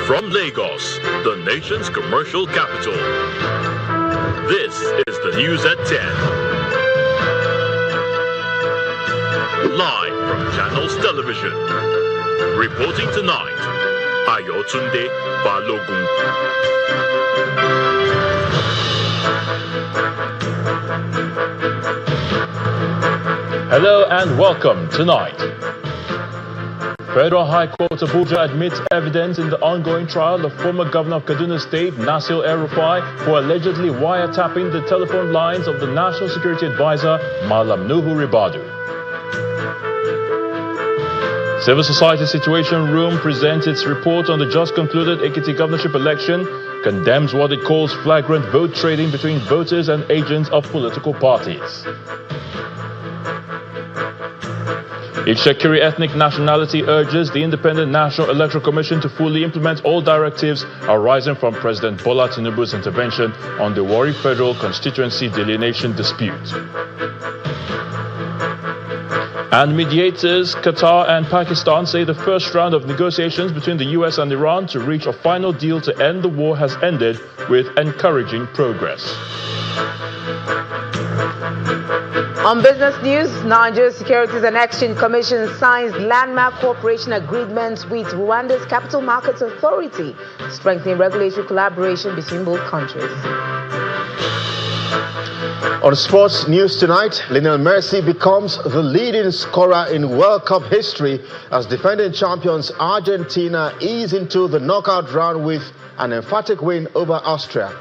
From Lagos, the nation's commercial capital, this is the news at 10. Live from Channels Television. Reporting tonight, Ayotunde Balogun. Hello and welcome tonight. Federal High Court Abuja admits evidence in the ongoing trial of former Governor of Kaduna State, Nasir El-Rufai, for allegedly wiretapping the telephone lines of the National Security Advisor, Malam Nuhu Ribadu. Civil Society Situation Room presents its report on the just concluded Ekiti governorship election, condemns what it calls flagrant vote trading between voters and agents of political parties. Ishekiri ethnic nationality urges the Independent National Electoral Commission to fully implement all directives arising from President Bola Tinubu's intervention on the Warri federal constituency delineation dispute. And mediators, Qatar and Pakistan say the first round of negotiations between the US and Iran to reach a final deal to end the war has ended with encouraging progress. On business news, Nigeria Securities and Exchange Commission signs landmark cooperation agreements with Rwanda's Capital Markets Authority, strengthening regulatory collaboration between both countries. On sports news tonight, Lionel Messi becomes the leading scorer in World Cup history as defending champions Argentina ease into the knockout round with an emphatic win over Austria.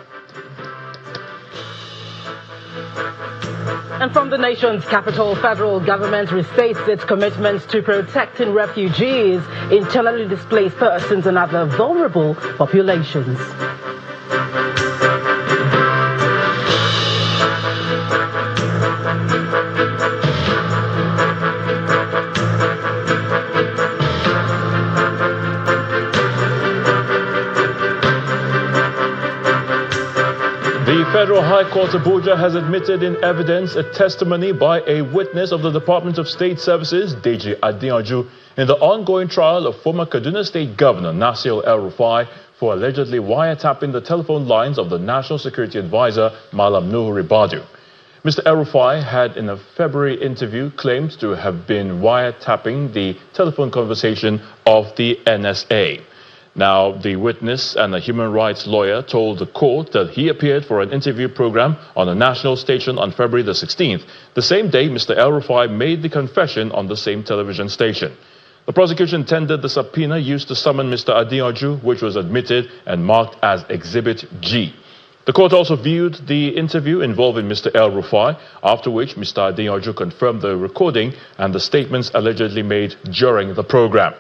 And from the nation's capital, federal government restates its commitments to protecting refugees, internally displaced persons and other vulnerable populations. The Federal High Court Abuja has admitted in evidence a testimony by a witness of the Department of State Services, Deji Adinaju, in the ongoing trial of former Kaduna State Governor Nasir El-Rufai for allegedly wiretapping the telephone lines of the National Security Advisor, Malam Nuhu Ribadu. Mr. El-Rufai had, in a February interview, claimed to have been wiretapping the telephone conversation of the NSA. Now, the witness and a human rights lawyer told the court that he appeared for an interview program on a national station on February the 16th, the same day Mr. El-Rufai made the confession on the same television station. The prosecution tendered the subpoena used to summon Mr. Adinaju, which was admitted and marked as Exhibit G. The court also viewed the interview involving Mr. El-Rufai, after which Mr. Adinaju confirmed the recording and the statements allegedly made during the program.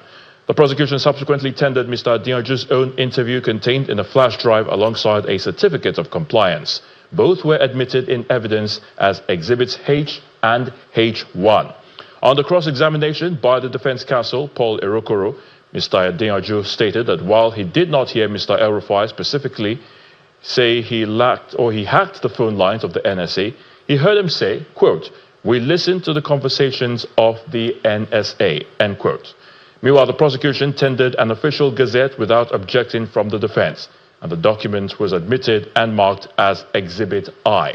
The prosecution subsequently tendered Mr. Adinjaju's own interview contained in a flash drive alongside a certificate of compliance. Both were admitted in evidence as Exhibits H and H1. On the cross-examination by the defense counsel, Paul Erokoro, Mr. Adinjaju stated that while he did not hear Mr. El-Rufai specifically say he hacked the phone lines of the NSA, he heard him say, quote, "We listened to the conversations of the NSA," end quote. Meanwhile, the prosecution tendered an official gazette without objection from the defense, and the document was admitted and marked as Exhibit I.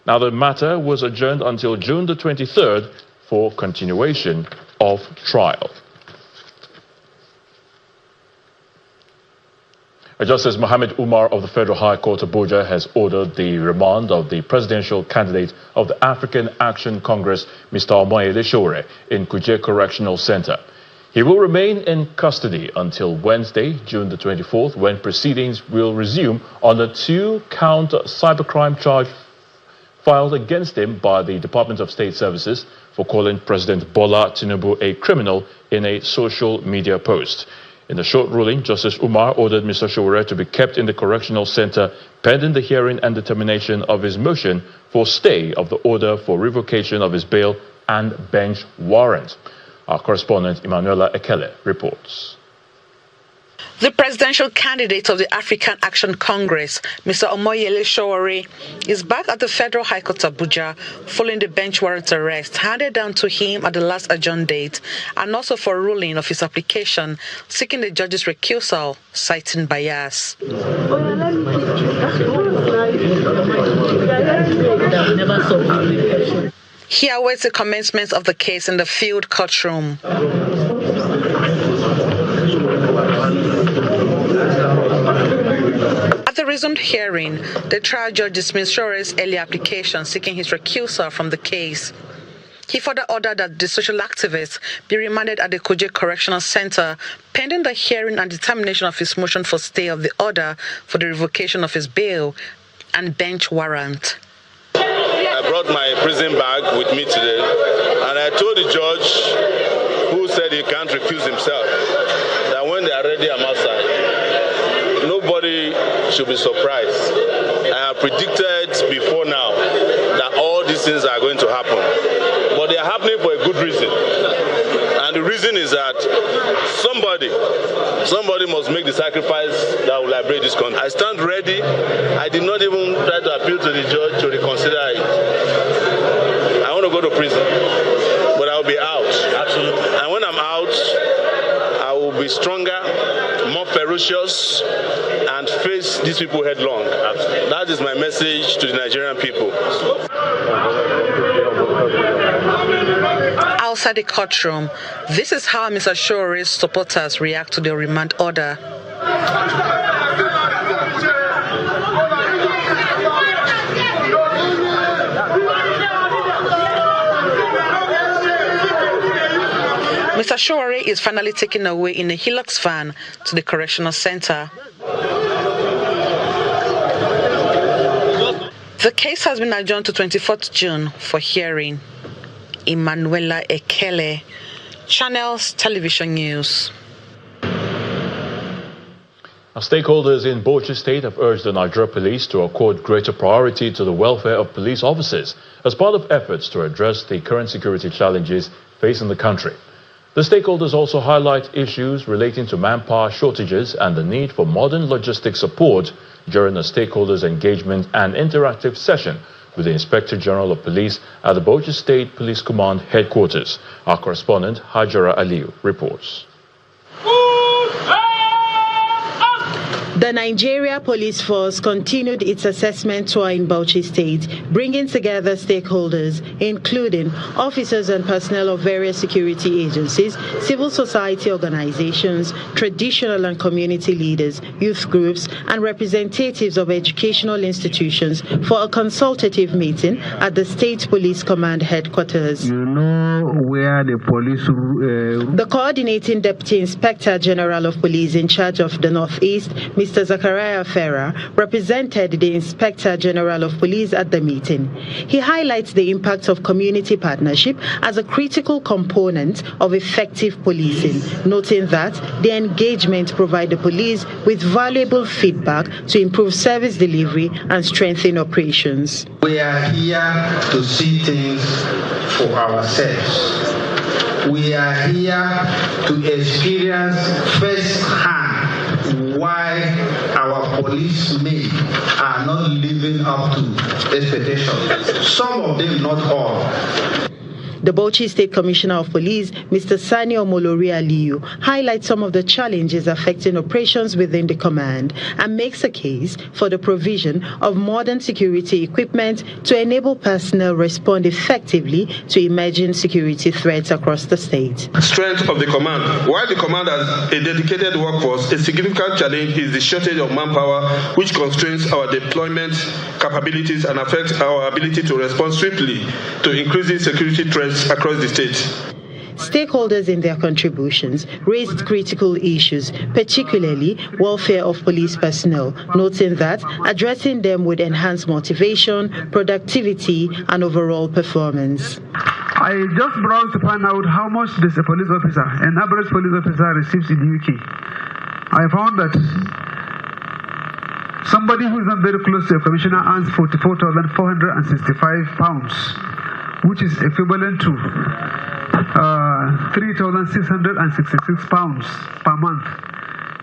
Now, the matter was adjourned until June the 23rd for continuation of trial. Justice Mohammed Umar of the Federal High Court Abuja has ordered the remand of the presidential candidate of the African Action Congress, Mr. Omoyele Sowore, in Kuje Correctional Center. He will remain in custody until Wednesday, June the 24th, when proceedings will resume on a 2-count cybercrime charge filed against him by the Department of State Services for calling President Bola Tinubu a criminal in a social media post. In the short ruling, Justice Umar ordered Mr. Sowore to be kept in the correctional center pending the hearing and determination of his motion for stay of the order for revocation of his bail and bench warrant. Our correspondent Emanuela Ekele reports. The presidential candidate of the African Action Congress, Mr. Omoyele Sowore, is back at the Federal High Court Abuja following the bench warrant arrest handed down to him at the last adjourned date, and also for ruling of his application seeking the judge's recusal, citing bias. He awaits the commencement of the case in the field courtroom. At the resumed hearing, the trial judge dismissed Sowore's earlier application seeking his recusal from the case. He further ordered that the social activist be remanded at the Kuje Correctional Center pending the hearing and determination of his motion for stay of the order for the revocation of his bail and bench warrant. I brought my prison bag with me today, and I told the judge, who said he can't recuse himself, that when they are ready, I'm outside. Nobody should be surprised. I have predicted before now that all these things are going to happen. But they are happening for a good reason. And the reason is that somebody must make the sacrifice that will liberate this country. I stand ready. I did not even try to appeal to the judge to reconsider it. I want to go to prison, but I'll be out. Absolutely. And when I'm out, I will be stronger, more ferocious, and face these people headlong. That is my message to the Nigerian people. Outside the courtroom, this is how Mr. Sowore's supporters react to the remand order. Mr. Sowore is finally taken away in a Hilux van to the correctional center. The case has been adjourned to 24th June for hearing. Emanuela Ekele, Channels Television News. Stakeholders in Bauchi State have urged the Nigeria Police to accord greater priority to the welfare of police officers as part of efforts to address the current security challenges facing the country. The stakeholders also highlight issues relating to manpower shortages and the need for modern logistics support during a stakeholders' engagement and interactive session with the Inspector General of Police at the Bauchi State Police Command headquarters. Our correspondent, Hajara Aliu, reports. The Nigeria Police Force continued its assessment tour in Bauchi State, bringing together stakeholders, including officers and personnel of various security agencies, civil society organizations, traditional and community leaders, youth groups, and representatives of educational institutions for a consultative meeting at the State Police Command headquarters. You know where the police... The coordinating Deputy Inspector General of Police in charge of the Northeast, Mr. Zachariah Ferrer, represented the Inspector General of Police at the meeting. He highlights the impact of community partnership as a critical component of effective policing, noting that the engagement provides the police with valuable feedback to improve service delivery and strengthen operations. We are here to see things for ourselves. We are here to experience firsthand why our policemen are not living up to expectations. Some of them, not all. The Bauchi State Commissioner of Police, Mr. Sani Omolori Aliyu, highlights some of the challenges affecting operations within the command and makes a case for the provision of modern security equipment to enable personnel respond effectively to emerging security threats across the state. Strength of the command. While the command has a dedicated workforce, a significant challenge is the shortage of manpower, which constrains our deployment capabilities and affects our ability to respond swiftly to increasing security threats across the state. Stakeholders in their contributions raised critical issues, particularly welfare of police personnel, noting that addressing them would enhance motivation, productivity, and overall performance. I just browsed to find out how much does a police officer, an average police officer, receives in the UK. I found that somebody who is not very close to a commissioner earns £44,465. which is equivalent to £3,666 per month.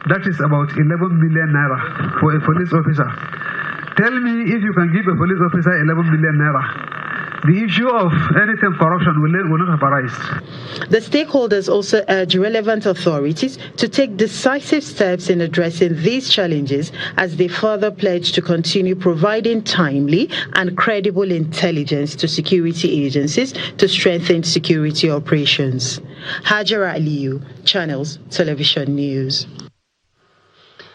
That is about 11 million naira for a police officer. Tell me if you can give a police officer 11 million naira. The issue of anything corruption will not have arisen. The stakeholders also urge relevant authorities to take decisive steps in addressing these challenges as they further pledge to continue providing timely and credible intelligence to security agencies to strengthen security operations. Hajara Aliyu, Channels Television News.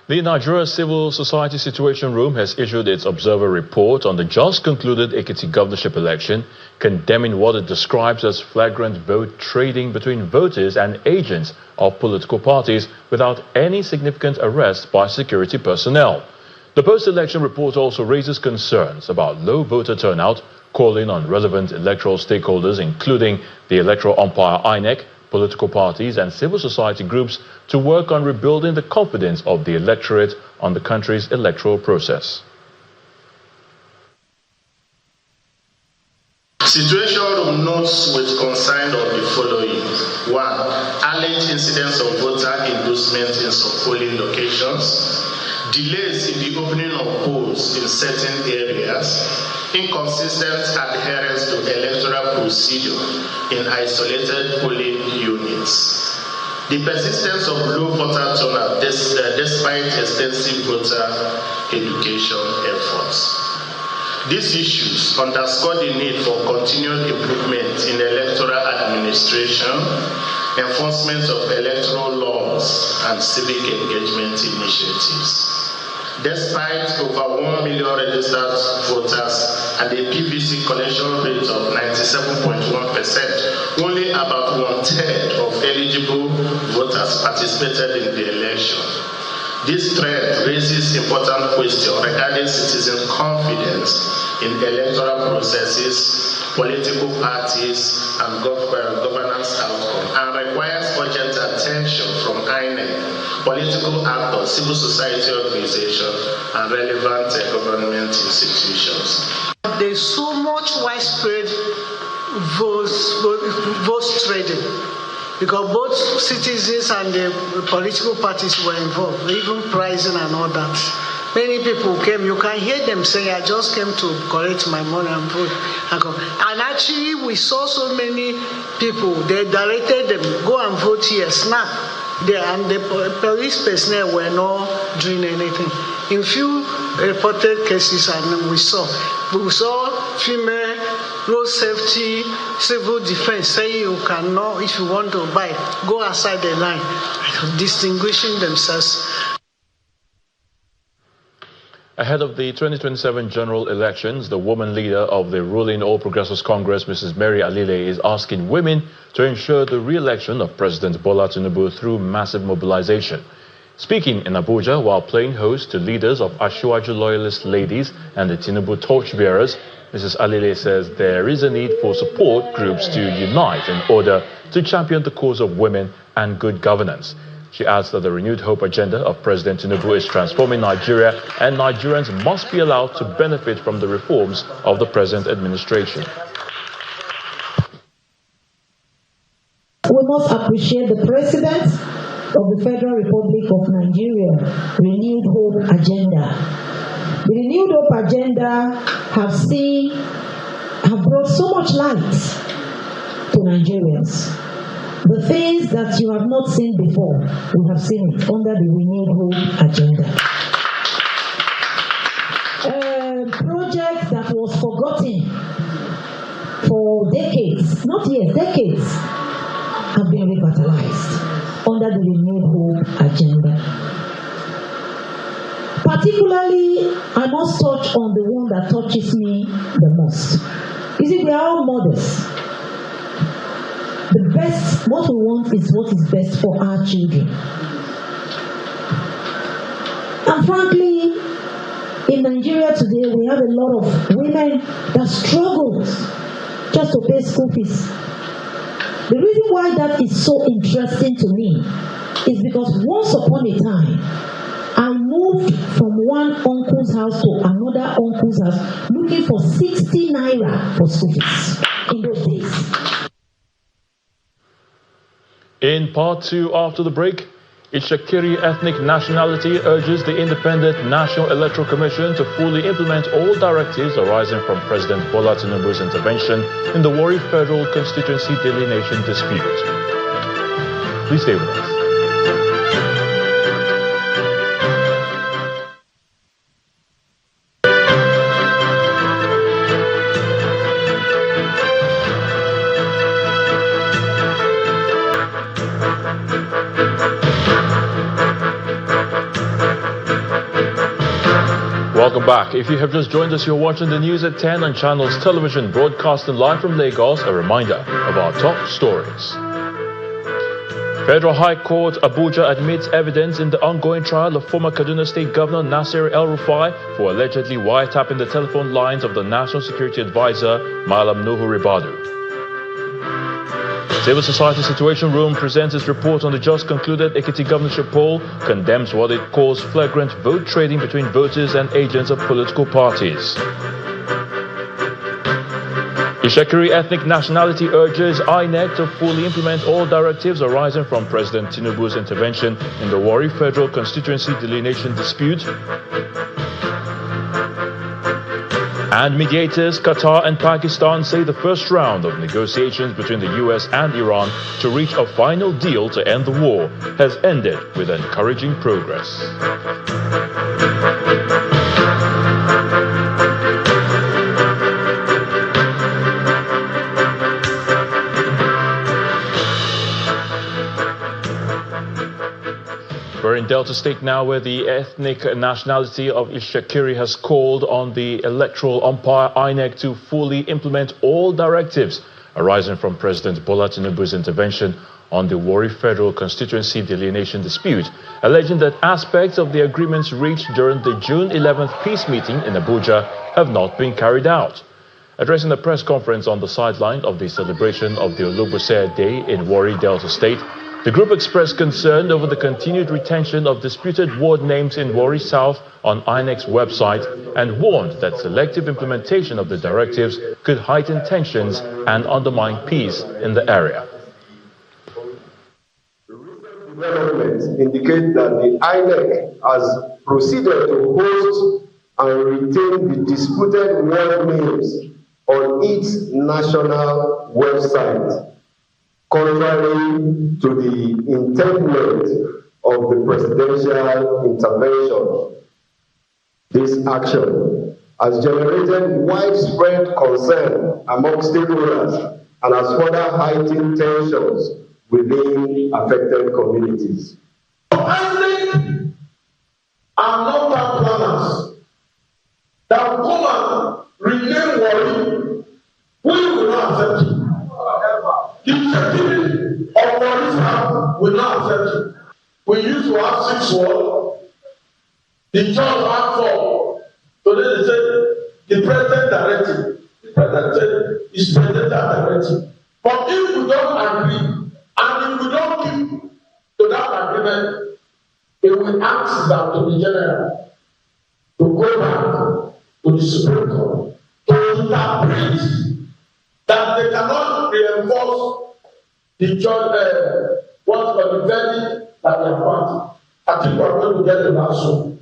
The Nigeria Civil Society Situation Room has issued its observer report on the just concluded Ekiti governorship election, condemning what it describes as flagrant vote trading between voters and agents of political parties without any significant arrest by security personnel. The post-election report also raises concerns about low voter turnout, calling on relevant electoral stakeholders, including the electoral umpire INEC, political parties and civil society groups, to work on rebuilding the confidence of the electorate on the country's electoral process. Situation room notes with concern of the following. 1. Alleged incidents of voter inducement in some polling locations. Delays in the opening of polls in certain areas. Inconsistent adherence to electoral procedure in isolated polling units. The persistence of low voter turnout despite extensive voter education efforts. These issues underscore the need for continued improvement in electoral administration, enforcement of electoral laws, and civic engagement initiatives. Despite over 1 million registered voters and a PVC collection rate of 97.1%, only about 1/3 of eligible voters participated in the election. This trend raises important questions regarding citizen confidence in electoral processes, political parties, and governance outcome, and requires urgent attention from INEC, political actors, civil society organizations, and relevant government institutions. There is so much widespread vote trading because both citizens and the political parties were involved, even pricing and all that. Many people came, you can hear them saying, I just came to collect my money and vote. And actually, we saw so many people, they directed them, go and vote here, snap. And the police personnel were not doing anything. In few reported cases, and we saw female road safety, civil defense saying you cannot, if you want to buy, go outside the line, distinguishing themselves. Ahead of the 2027 general elections, the woman leader of the ruling All Progressives Congress, Mrs. Mary Alile, is asking women to ensure the re-election of President Bola Tinubu through massive mobilization. Speaking in Abuja while playing host to leaders of Asiwaju loyalist ladies and the Tinubu torchbearers, Mrs. Alile says there is a need for support groups to unite in order to champion the cause of women and good governance. She adds that the renewed hope agenda of President Tinubu is transforming Nigeria, and Nigerians must be allowed to benefit from the reforms of the present administration. We must appreciate the President of the Federal Republic of Nigeria renewed hope agenda. The renewed hope agenda have brought so much light to Nigerians. The things that you have not seen before, we have seen it under the renewed hope agenda. Projects that was forgotten for decades, not years, decades, have been revitalized under the renewed hope agenda. Particularly, I must touch on the one that touches me the most. You see, we are all mothers. The best, what we want is what is best for our children. And frankly, in Nigeria today, we have a lot of women that struggle just to pay school fees. The reason why that is so interesting to me is because once upon a time, I moved from one uncle's house to another uncle's house looking for 60 naira for school fees in those days. In part two after the break, Ishakiri ethnic nationality urges the Independent National Electoral Commission to fully implement all directives arising from President Bola Tinubu's intervention in the Warri federal constituency delineation dispute. Please stay with us. Welcome back. If you have just joined us, you're watching the news at 10 on Channels Television, broadcasting live from Lagos. A reminder of our top stories. Federal High Court Abuja admits evidence in the ongoing trial of former Kaduna State Governor Nasir El-Rufai for allegedly wiretapping the telephone lines of the National Security Advisor Malam Nuhu Ribadu. Civil Society Situation Room presents its report on the just concluded Ekiti governorship poll, condemns what it calls flagrant vote trading between voters and agents of political parties. Ishakiri ethnic nationality urges INEC to fully implement all directives arising from President Tinubu's intervention in the Warri federal constituency delineation dispute. And mediators, Qatar and Pakistan say the first round of negotiations between the US and Iran to reach a final deal to end the war has ended with encouraging progress. We're in Delta State now, where the ethnic nationality of Ishakiri has called on the electoral umpire INEC to fully implement all directives arising from President Bola Tinubu's intervention on the Warri federal constituency delineation dispute, alleging that aspects of the agreements reached during the June 11th peace meeting in Abuja have not been carried out. Addressing a press conference on the sideline of the celebration of the Olubose Day in Warri, Delta State, the group expressed concern over the continued retention of disputed ward names in Warri South on INEC's website and warned that selective implementation of the directives could heighten tensions and undermine peace in the area. Developments indicate that the INEC has proceeded to host and retain the disputed ward names on its national website, contrary to the intendment of the presidential intervention. This action has generated widespread concern among stakeholders and has further heightened tensions within affected communities. INEC are not our planners that come and rename Warri. We will not accept it. The security of Warri will not accept it. We used to have 6 wards. The judge had 4. Today they say the president directed. The president said it's presidential directive. But if we don't agree and if we don't keep to that agreement, it will ask the Attorney General to go back to the Supreme Court to interpret that they cannot reinforce the judge, what for the verdict that they have found. I think we're going to get to that soon.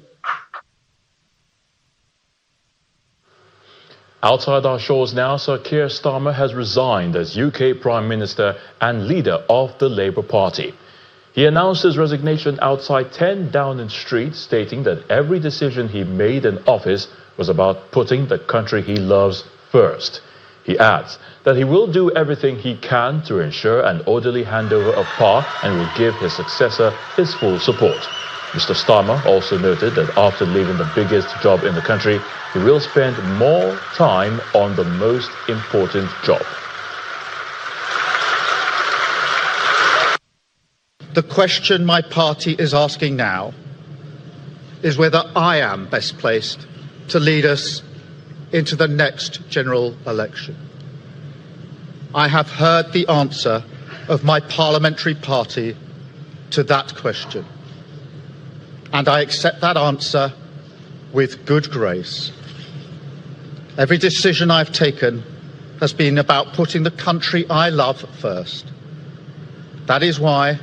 Outside our shores now, Sir Keir Starmer has resigned as UK Prime Minister and leader of the Labour Party. He announced his resignation outside 10 Downing Street, stating that every decision he made in office was about putting the country he loves first. He adds that he will do everything he can to ensure an orderly handover of power and will give his successor his full support. Mr. Starmer also noted that after leaving the biggest job in the country, he will spend more time on the most important job. The question my party is asking now is whether I am best placed to lead us into the next general election. I have heard the answer of my parliamentary party to that question, and I accept that answer with good grace. Every decision I've taken has been about putting the country I love first. That is why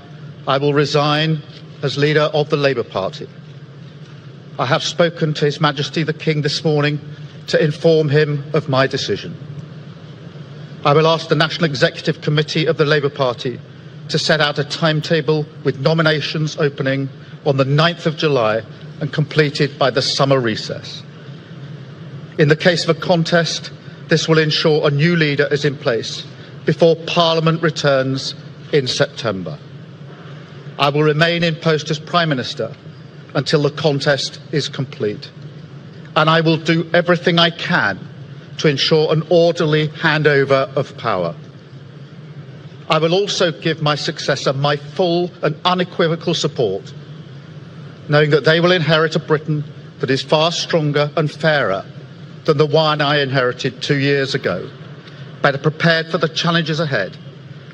I will resign as leader of the Labour Party. I have spoken to His Majesty the King this morning to inform him of my decision. I will ask the National Executive Committee of the Labour Party to set out a timetable with nominations opening on the 9th of July and completed by the summer recess. In the case of a contest, this will ensure a new leader is in place before Parliament returns in September. I will remain in post as Prime Minister until the contest is complete, and I will do everything I can to ensure an orderly handover of power. I will also give my successor my full and unequivocal support, knowing that they will inherit a Britain that is far stronger and fairer than the one I inherited 2 years ago, better prepared for the challenges ahead,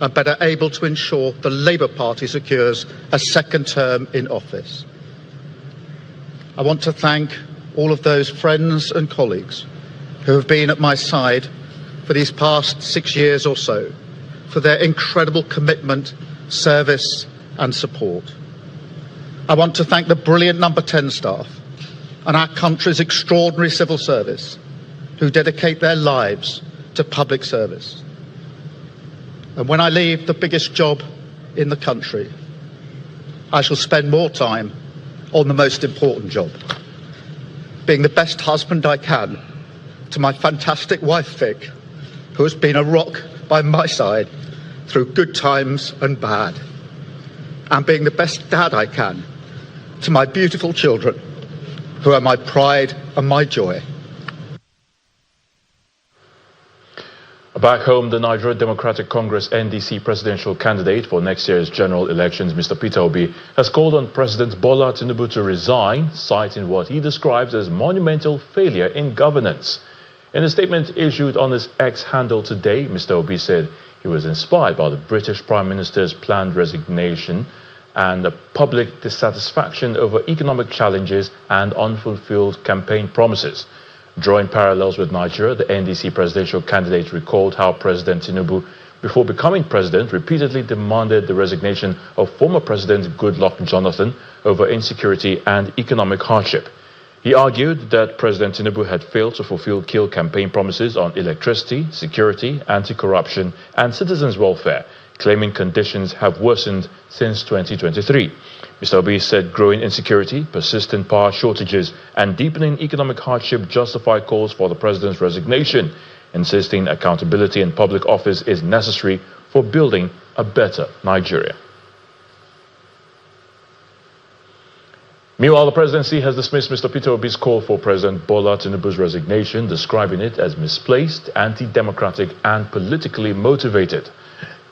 and better able to ensure the Labour Party secures a second term in office. I want to thank all of those friends and colleagues who have been at my side for these past 6 years or so, for their incredible commitment, service and support. I want to thank the brilliant Number 10 staff and our country's extraordinary civil service who dedicate their lives to public service. And when I leave the biggest job in the country, I shall spend more time on the most important job, being the best husband I can to my fantastic wife Vic, who has been a rock by my side through good times and bad, and being the best dad I can to my beautiful children, who are my pride and my joy. Back home, the Nigeria Democratic Congress NDC presidential candidate for next year's general elections, Mr. Peter Obi, has called on President Bola Tinubu to resign, citing what he describes as monumental failure in governance. In a statement issued on his X handle today, Mr. Obi said he was inspired by the British Prime Minister's planned resignation and the public dissatisfaction over economic challenges and unfulfilled campaign promises. Drawing parallels with Nigeria, the NDC presidential candidate recalled how President Tinubu, before becoming president, repeatedly demanded the resignation of former President Goodluck Jonathan over insecurity and economic hardship. He argued that President Tinubu had failed to fulfill key campaign promises on electricity, security, anti-corruption, and citizens' welfare, claiming conditions have worsened since 2023. Mr. Obi said growing insecurity, persistent power shortages, and deepening economic hardship justify calls for the president's resignation, insisting accountability in public office is necessary for building a better Nigeria. Meanwhile, the presidency has dismissed Mr. Peter Obi's call for President Bola Tinubu's resignation, describing it as misplaced, anti-democratic, and politically motivated.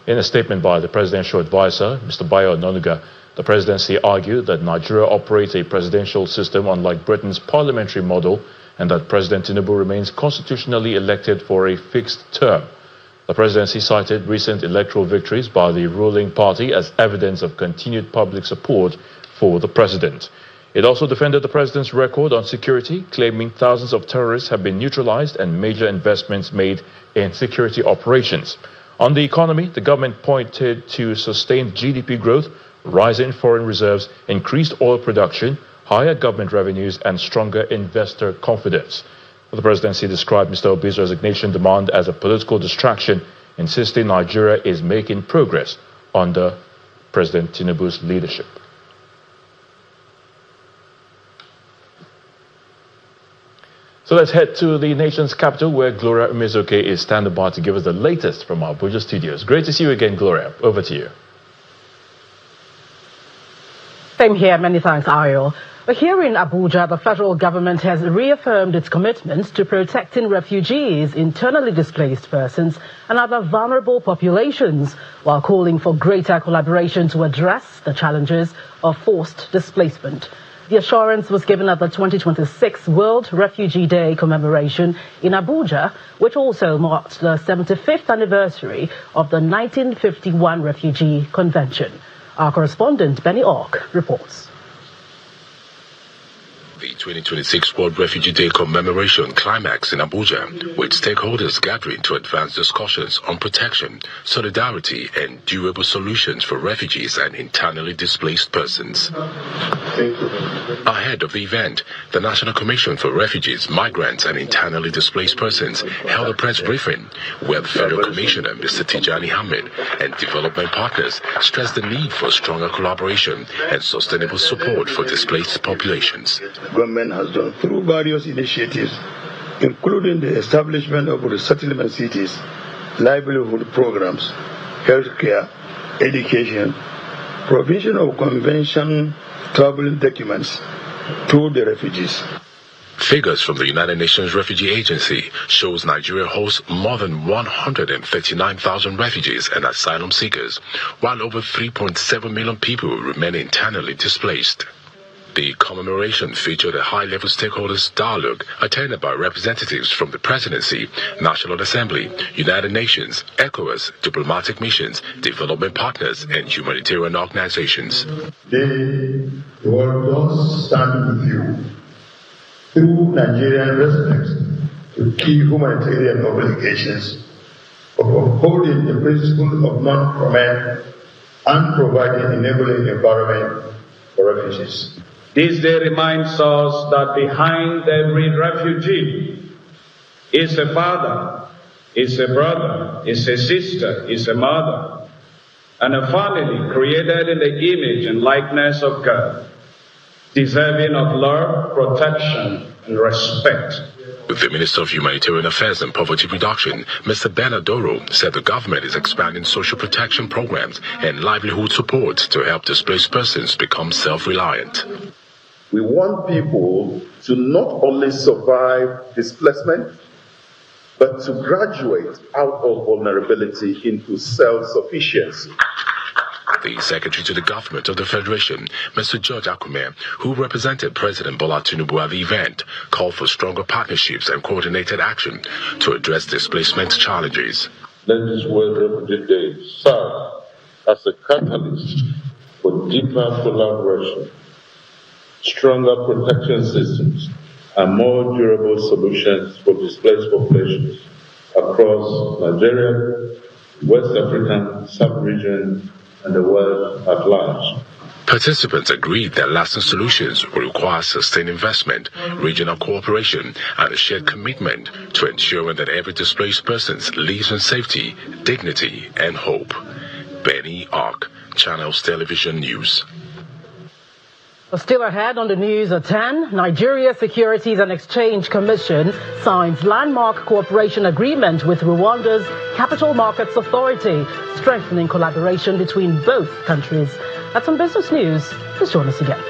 In a statement by the presidential advisor, Mr. Bayo Onanuga, the presidency argued that Nigeria operates a presidential system unlike Britain's parliamentary model and that President Tinubu remains constitutionally elected for a fixed term. The presidency cited recent electoral victories by the ruling party as evidence of continued public support for the president. It also defended the president's record on security, claiming thousands of terrorists have been neutralized and major investments made in security operations. On the economy, the government pointed to sustained GDP growth, rising foreign reserves, increased oil production, higher government revenues, and stronger investor confidence. The presidency described Mr. Obi's resignation demand as a political distraction, insisting Nigeria is making progress under President Tinubu's leadership. So let's head to the nation's capital, where Gloria Umezoke is standing by to give us the latest from our Abuja studios. Great to see you again, Gloria. Over to you. Same here. Many thanks, Ariel. But here in Abuja, the federal government has reaffirmed its commitment to protecting refugees, internally displaced persons, and other vulnerable populations, while calling for greater collaboration to address the challenges of forced displacement. The assurance was given at the 2026 World Refugee Day commemoration in Abuja, which also marked the 75th anniversary of the 1951 Refugee Convention. Our correspondent Benny Ork reports. The 2026 World Refugee Day commemoration climax in Abuja, with stakeholders gathering to advance discussions on protection, solidarity, and durable solutions for refugees and internally displaced persons. Ahead of the event, the National Commission for Refugees, Migrants, and Internally Displaced Persons held a press briefing where the Federal Commissioner, Mr. Tijani Hamid, and development partners stressed the need for stronger collaboration and sustainable support for displaced populations. Government has done through various initiatives, including the establishment of resettlement cities, livelihood programs, healthcare, education, provision of convention travel documents to the refugees. Figures from the United Nations Refugee Agency shows Nigeria hosts more than 139,000 refugees and asylum seekers, while over 3.7 million people remain internally displaced. The commemoration featured a high-level stakeholders dialogue attended by representatives from the Presidency, National Assembly, United Nations, ECOWAS, diplomatic missions, development partners, and humanitarian organizations. They will thus stand with you through Nigerian respect to key humanitarian obligations of upholding the principle of non-comment and providing enabling environment for refugees. This day reminds us that behind every refugee is a father, is a brother, is a sister, is a mother, and a family created in the image and likeness of God, deserving of love, protection, and respect. The Minister of Humanitarian Affairs and Poverty Reduction, Mr. Bernard Doro, said the government is expanding social protection programs and livelihood support to help displaced persons become self-reliant. We want people to not only survive displacement, but to graduate out of vulnerability into self-sufficiency. The Secretary to the Government of the Federation, Mr. George Akume, who represented President Bola Tinubu at the event, called for stronger partnerships and coordinated action to address displacement challenges. Let this World Refugee Day serve as a catalyst for deeper collaboration, stronger protection systems, and more durable solutions for displaced populations across Nigeria, West Africa, sub-region, and the world at large. Participants agreed that lasting solutions will require sustained investment, regional cooperation, and a shared commitment to ensuring that every displaced person lives in safety, dignity, and hope. Benny Ark, Channels Television News. Still ahead on the news at 10, Nigeria Securities and Exchange Commission signs landmark cooperation agreement with Rwanda's Capital Markets Authority, strengthening collaboration between both countries. That's on Business News. Please join us again.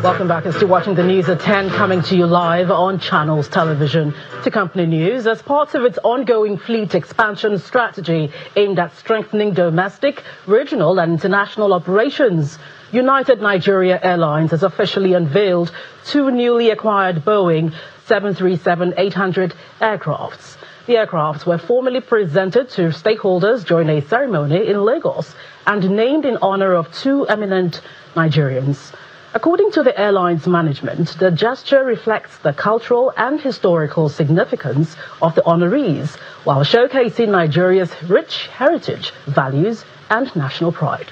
Welcome back. You're still watching the news at 10, coming to you live on Channels Television. To Company News, as part of its ongoing fleet expansion strategy aimed at strengthening domestic, regional and international operations, United Nigeria Airlines has officially unveiled 2 newly acquired Boeing 737-800 aircrafts. The aircrafts were formally presented to stakeholders during a ceremony in Lagos and named in honor of 2 eminent Nigerians. According to the airline's management, the gesture reflects the cultural and historical significance of the honorees, while showcasing Nigeria's rich heritage, values, and national pride.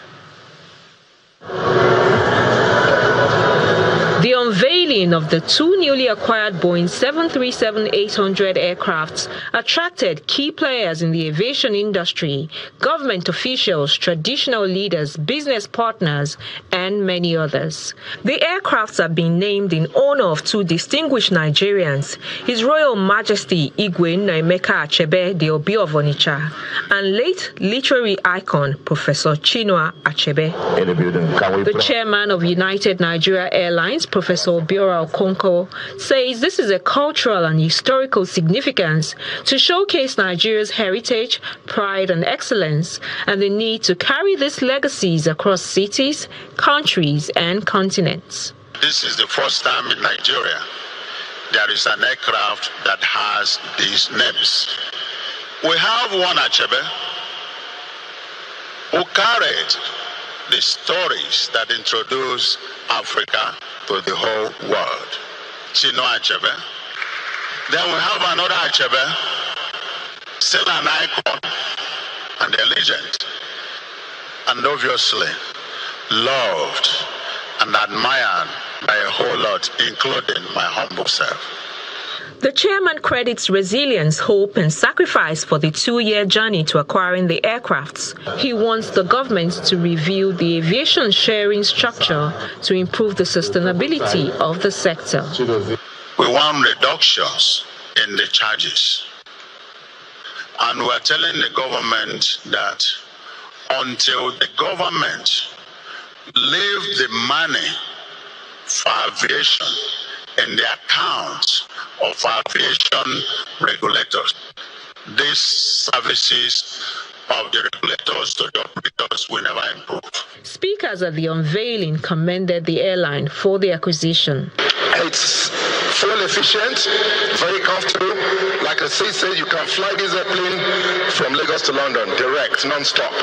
The unveiling of the 2 newly acquired Boeing 737-800 aircrafts attracted key players in the aviation industry, government officials, traditional leaders, business partners, and many others. The aircrafts are being named in honor of 2 distinguished Nigerians, His Royal Majesty Igwe Nnaemeka Achebe, the Obi of Onitsha, and late literary icon Professor Chinua Achebe. The chairman of United Nigeria Airlines, Professor Obiora Okonkwo, says this is a cultural and historical significance to showcase Nigeria's heritage, pride and excellence, and the need to carry these legacies across cities, countries and continents. This is the first time in Nigeria there is an aircraft that has these names. We have one Achebe, who carried the stories that introduced Africa to the whole world. Chino Achebe. Then we have another Achebe, still an icon and a legend, and obviously loved and admired by a whole lot, including my humble self. The chairman credits resilience, hope, and sacrifice for the 2-year journey to acquiring the aircrafts. He wants the government to review the aviation sharing structure to improve the sustainability of the sector. We want reductions in the charges. And we're telling the government that until the government leave the money for aviation in the accounts of aviation regulators, these services of the regulators to the operators will never improve. Speakers at the unveiling commended the airline for the acquisition. It's fuel efficient, very comfortable. Like I said, you can fly this airplane from Lagos to London, direct, non-stop.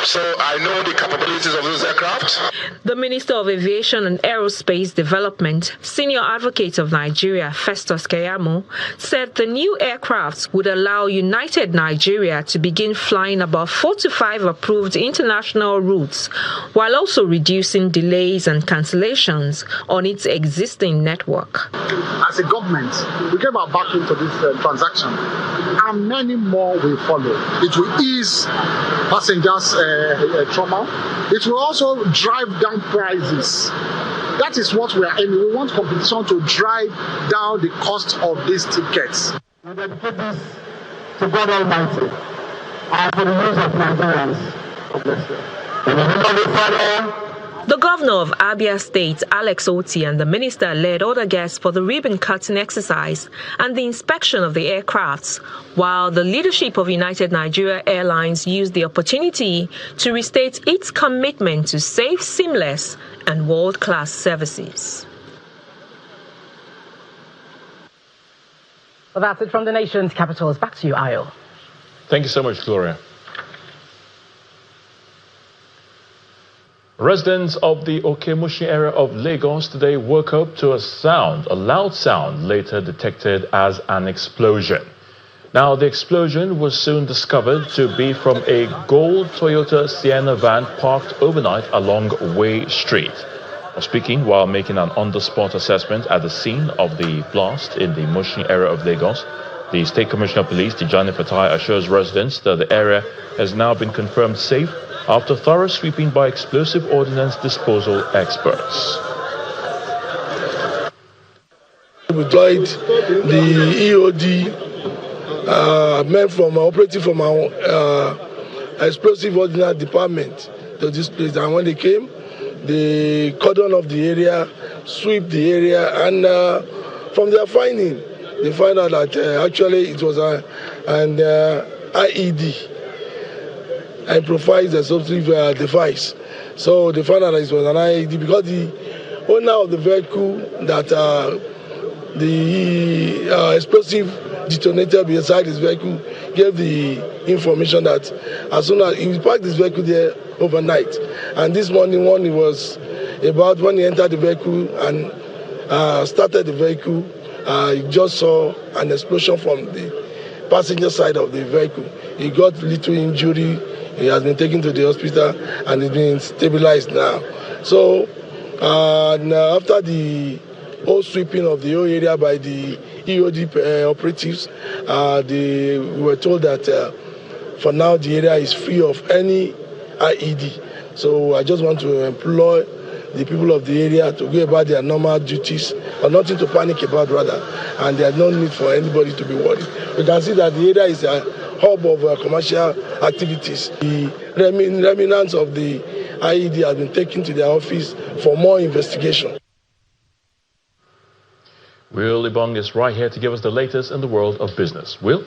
So I know the capabilities of those aircraft. The Minister of Aviation and Aerospace Development, Senior Advocate of Nigeria, Festus Keyamo, said the new aircrafts would allow United Nigeria to begin flying about 4 to 5 approved international routes, while also reducing delays and cancellations on its existing network. As a government, we gave our backing to this transaction, and many more will follow. It will ease passengers' trauma. It will also drive down prices. That is what we are aiming. We want competition to drive down the cost of these tickets. We dedicate this to God Almighty and for the use of Nigerians. God bless you. In the name of the Father. The governor of Abia State, Alex Oti, and the minister led other guests for the ribbon-cutting exercise and the inspection of the aircrafts, while the leadership of United Nigeria Airlines used the opportunity to restate its commitment to safe, seamless, and world-class services. Well, that's it from the nation's capitals. Back to you, Ayo. Thank you so much, Gloria. Residents of the Mushin area of Lagos today woke up to a loud sound later detected as an explosion. Now, the explosion was soon discovered to be from a gold Toyota Sienna van parked overnight along Way Street. Speaking while making an on-the-spot assessment at the scene of the blast in the Mushin area of Lagos, the State Commissioner of Police, Tijani Fatai, assures residents that the area has now been confirmed safe after thorough sweeping by explosive ordnance disposal experts. We deployed the EOD men from operating from our explosive ordnance department to this place, and when they came, they cordoned off the area, sweep the area, and from their finding, they find out that actually it was an IED. Improvised explosive device. So they found out that it was an IED because the owner of the vehicle that the explosive detonator beside his vehicle gave the information that as soon as he parked his vehicle there overnight, and this morning when he was about when he entered the vehicle and started the vehicle, he just saw an explosion from the passenger side of the vehicle. He got little injury. He has been taken to the hospital and is being stabilized now. So now after the whole sweeping of the whole area by the EOD operatives, we were told that for now the area is free of any IED. So I just want to employ the people of the area to go about their normal duties, or nothing to panic about rather, and there's no need for anybody to be worried. We can see that the area is a hub of commercial activities. The remnants of the IED have been taken to their office for more investigation. Will Ibong is right here to give us the latest in the world of business. Will?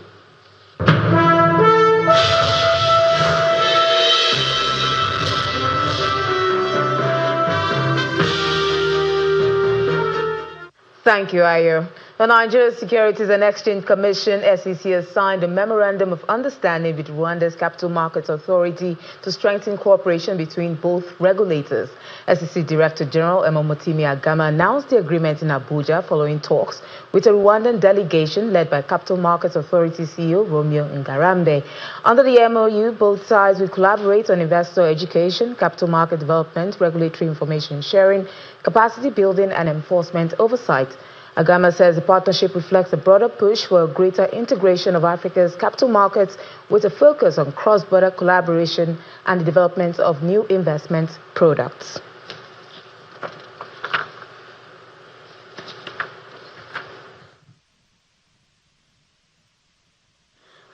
Thank you, Ayo. The Nigeria Securities and Exchange Commission, SEC, has signed a memorandum of understanding with Rwanda's Capital Markets Authority to strengthen cooperation between both regulators. SEC Director General Motimi Agama announced the agreement in Abuja following talks with a Rwandan delegation led by Capital Markets Authority CEO Romeo Ngarambe. Under the MOU, both sides will collaborate on investor education, capital market development, regulatory information sharing, capacity building, and enforcement oversight. Agama says the partnership reflects a broader push for a greater integration of Africa's capital markets with a focus on cross-border collaboration and the development of new investment products.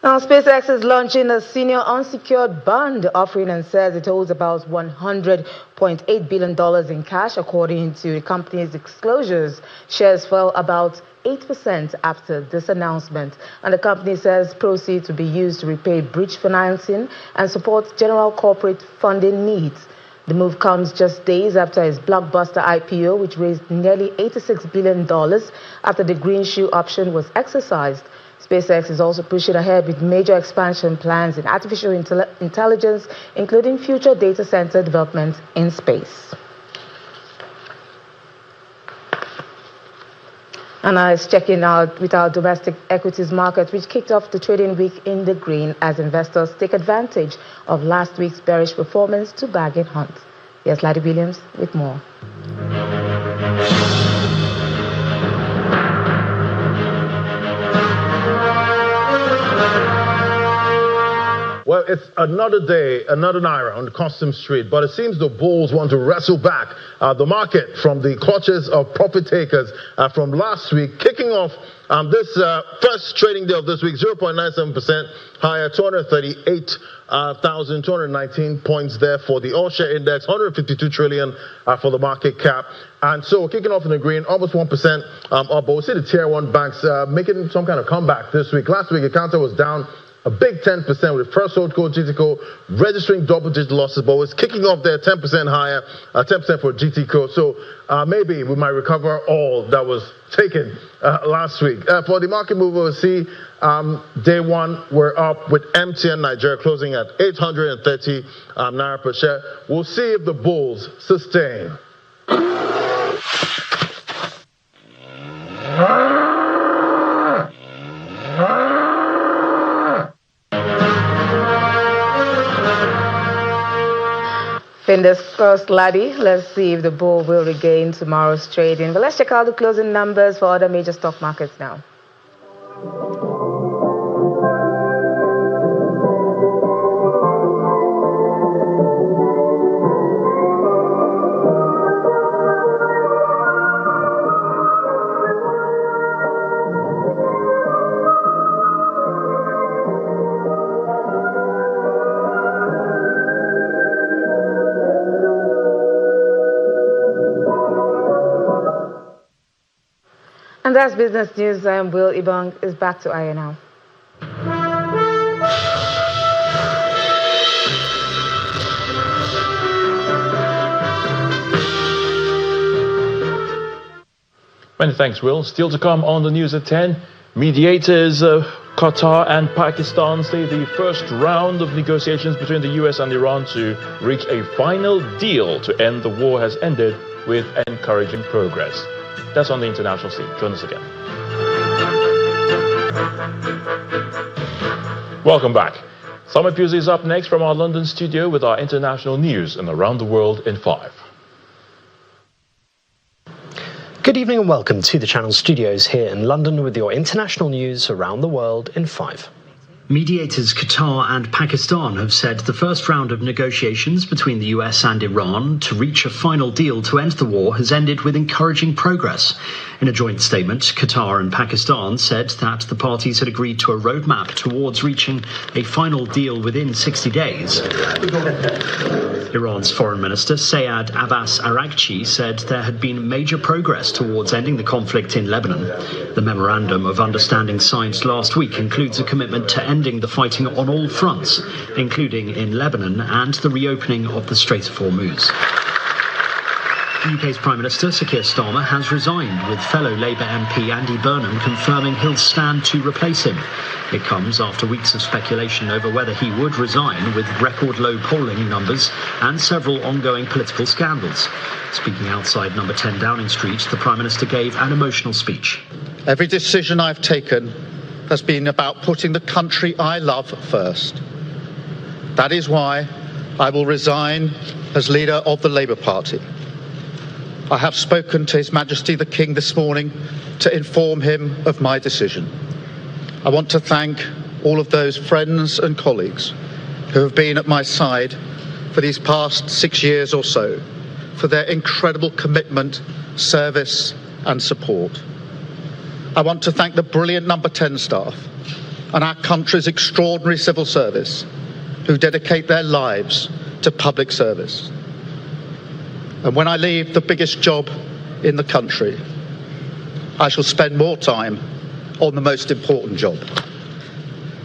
Now, SpaceX is launching a senior unsecured bond offering and says it holds about $100.8 billion in cash, according to the company's disclosures. Shares fell about 8% after this announcement, and the company says proceeds will be used to repay bridge financing and support general corporate funding needs. The move comes just days after its blockbuster IPO, which raised nearly $86 billion after the green shoe option was exercised. SpaceX is also pushing ahead with major expansion plans in artificial intelligence, including future data center development in space. And now it's checking out with our domestic equities market, which kicked off the trading week in the green as investors take advantage of last week's bearish performance to bargain hunt. Here's Laddie Williams with more. Well, it's another day, another naira on the Custom Street, but it seems the bulls want to wrestle back the market from the clutches of profit takers from last week, kicking off this first trading day of this week, 0.97% higher, 238,219 points there for the all-share index, 152 trillion for the market cap. And so kicking off in the green, almost 1% up, but we see the tier one banks making some kind of comeback this week. Last week, the counter was down a big 10% with the first hold code GTCO registering double-digit losses, but it's kicking off there 10% higher, 10% for GTCO. So maybe we might recover all that was taken last week. For the market move, we'll see day one, we're up with MTN Nigeria closing at 830 naira per share. We'll see if the bulls sustain. Fingers crossed, Laddie. Let's see if the bull will regain tomorrow's trading. But let's check out the closing numbers for other major stock markets now. And that's business news. I am Will Ibang. Is back to Aya now. Many thanks, Will. Still to come on the news at 10. Mediators Qatar and Pakistan say the first round of negotiations between the US and Iran to reach a final deal to end the war has ended with encouraging progress. That's on the international scene. Join us again. Welcome back. Samit Pusey is up next from our London studio with our international news and around the world in 5. Good evening and welcome to the Channel Studios here in London with your international news around the world in 5. Mediators Qatar and Pakistan have said the first round of negotiations between the US and Iran to reach a final deal to end the war has ended with encouraging progress. In a joint statement, Qatar and Pakistan said that the parties had agreed to a roadmap towards reaching a final deal within 60 days. Iran's Foreign Minister Sayed Abbas Araghchi said there had been major progress towards ending the conflict in Lebanon. The Memorandum of Understanding signed last week includes a commitment to ending the fighting on all fronts, including in Lebanon, and the reopening of the Strait of Hormuz. The UK's Prime Minister, Sir Keir Starmer, has resigned, with fellow Labour MP Andy Burnham confirming he'll stand to replace him. It comes after weeks of speculation over whether he would resign, with record-low polling numbers and several ongoing political scandals. Speaking outside number 10 Downing Street, the Prime Minister gave an emotional speech. Every decision I've taken has been about putting the country I love first. That is why I will resign as leader of the Labour Party. I have spoken to His Majesty the King this morning to inform him of my decision. I want to thank all of those friends and colleagues who have been at my side for these past 6 years or so, for their incredible commitment, service and support. I want to thank the brilliant number 10 staff and our country's extraordinary civil service who dedicate their lives to public service. And when I leave the biggest job in the country, I shall spend more time on the most important job,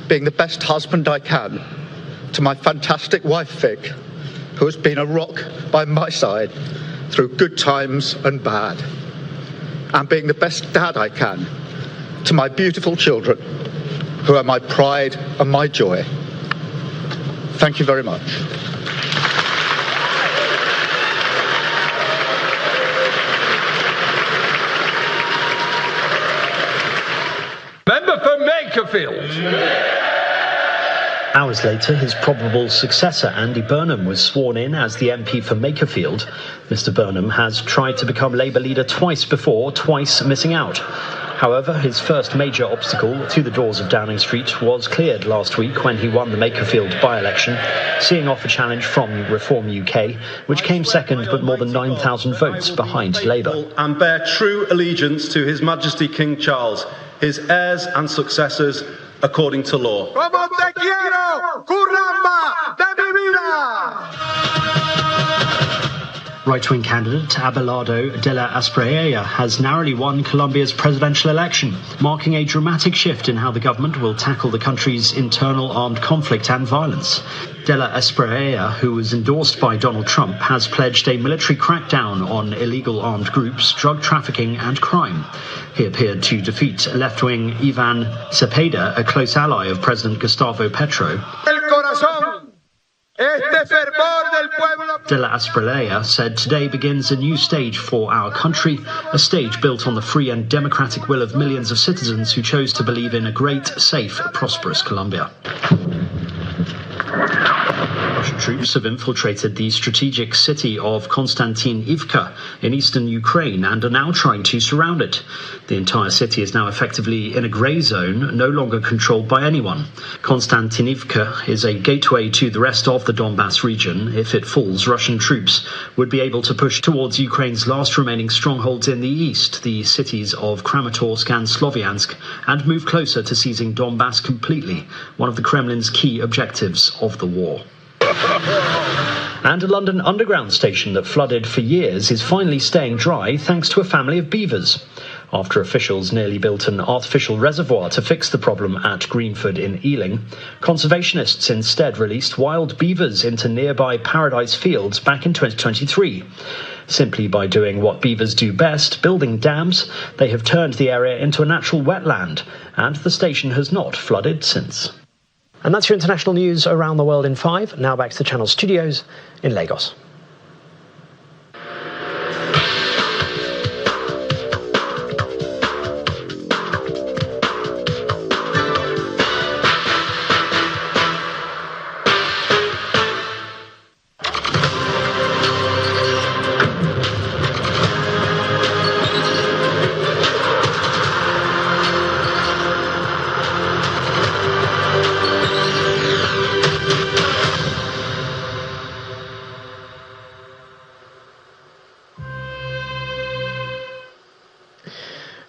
being the best husband I can to my fantastic wife Vic, who has been a rock by my side through good times and bad, and being the best dad I can to my beautiful children, who are my pride and my joy. Thank you very much. Member for Makerfield. Hours later, his probable successor, Andy Burnham, was sworn in as the MP for Makerfield. Mr. Burnham has tried to become Labour leader twice before, twice missing out. However, his first major obstacle to the doors of Downing Street was cleared last week when he won the Makerfield by-election, seeing off a challenge from Reform UK, which came second but more than 9,000 votes behind Labour. And bear true allegiance to His Majesty King Charles, his heirs and successors, according to law. Right-wing candidate Abelardo de la Espriella has narrowly won Colombia's presidential election, marking a dramatic shift in how the government will tackle the country's internal armed conflict and violence. De la Espriella, who was endorsed by Donald Trump, has pledged a military crackdown on illegal armed groups, drug trafficking and crime. He appeared to defeat left-wing Ivan Cepeda, a close ally of President Gustavo Petro. De la Espriella said today begins a new stage for our country, a stage built on the free and democratic will of millions of citizens who chose to believe in a great, safe, prosperous Colombia. Russian troops have infiltrated the strategic city of Konstantinivka in eastern Ukraine and are now trying to surround it. The entire city is now effectively in a grey zone, no longer controlled by anyone. Konstantinivka is a gateway to the rest of the Donbass region. If it falls, Russian troops would be able to push towards Ukraine's last remaining strongholds in the east, the cities of Kramatorsk and Sloviansk, and move closer to seizing Donbass completely, one of the Kremlin's key objectives of the war. And a London Underground station that flooded for years is finally staying dry thanks to a family of beavers. After officials nearly built an artificial reservoir to fix the problem at Greenford in Ealing, conservationists instead released wild beavers into nearby Paradise Fields back in 2023. Simply by doing what beavers do best, building dams, they have turned the area into a natural wetland, and the station has not flooded since. And that's your international news around the world in 5. Now back to the Channel studios in Lagos.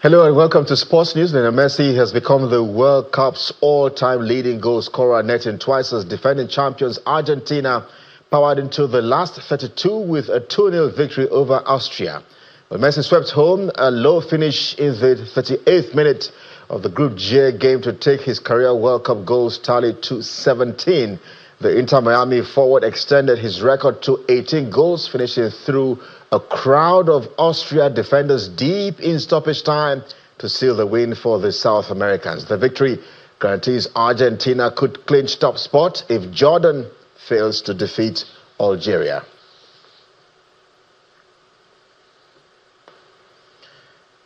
Hello and welcome to Sports News. Lionel Messi has become the World Cup's all-time leading goal scorer, netting twice as defending champions Argentina powered into the last 32 with a 2-0 victory over Austria. Well, Messi swept home a low finish in the 38th minute of the Group J game to take his career World Cup goals tally to 17. The Inter Miami forward extended his record to 18 goals, finishing through a crowd of Austria defenders deep in stoppage time to seal the win for the South Americans. The victory guarantees Argentina could clinch top spot if Jordan fails to defeat Algeria.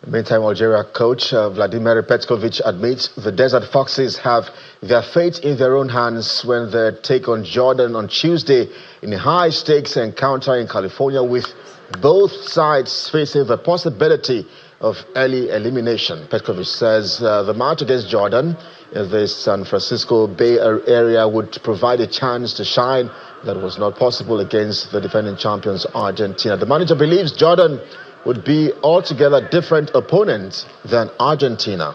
Meantime, Algeria coach Vladimir Petkovic admits the Desert Foxes have their fate in their own hands when they take on Jordan on Tuesday in a high-stakes encounter in California, with both sides facing the possibility of early elimination. Petkovic says the match against Jordan in the San Francisco Bay Area would provide a chance to shine that was not possible against the defending champions Argentina. The manager believes Jordan would be altogether different opponents than Argentina.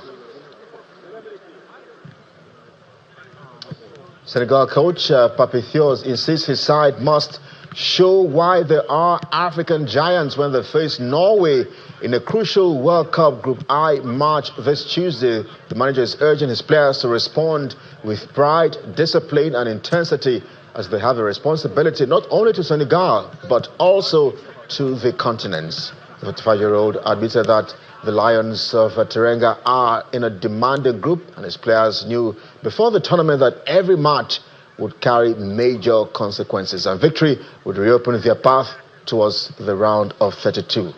Senegal coach Papithios insists his side must show why they are African giants when they face Norway in a crucial World Cup Group I match this Tuesday. The manager is urging his players to respond with pride, discipline and intensity, as they have a responsibility not only to Senegal but also to the continent. The 35-year-old admitted that the Lions of Teranga are in a demanding group, and his players knew before the tournament that every match would carry major consequences, and victory would reopen their path towards the round of 32.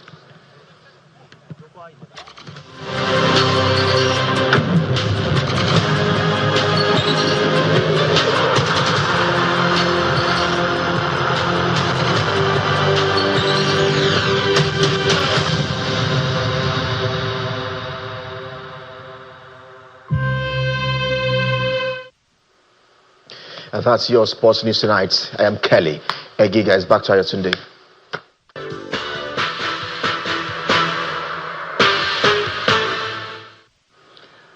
And that's your sports news tonight. I am Kelly. Egi guys, back to Ayotunde.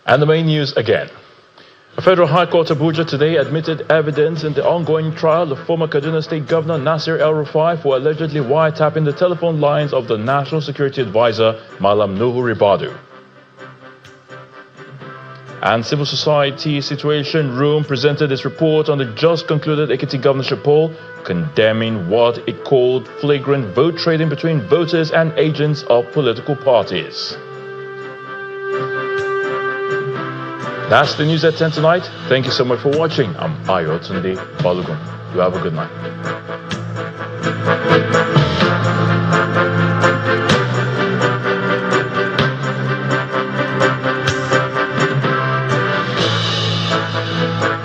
And the main news again. A federal high court Abuja today admitted evidence in the ongoing trial of former Kaduna State Governor Nasir El-Rufai for allegedly wiretapping the telephone lines of the National Security Advisor Malam Nuhu Ribadu. And Civil Society Situation Room presented its report on the just concluded Ekiti governorship poll, condemning what it called flagrant vote trading between voters and agents of political parties. That's the news at 10 tonight. Thank you so much for watching. I'm Ayotunde Balogun. You have a good night.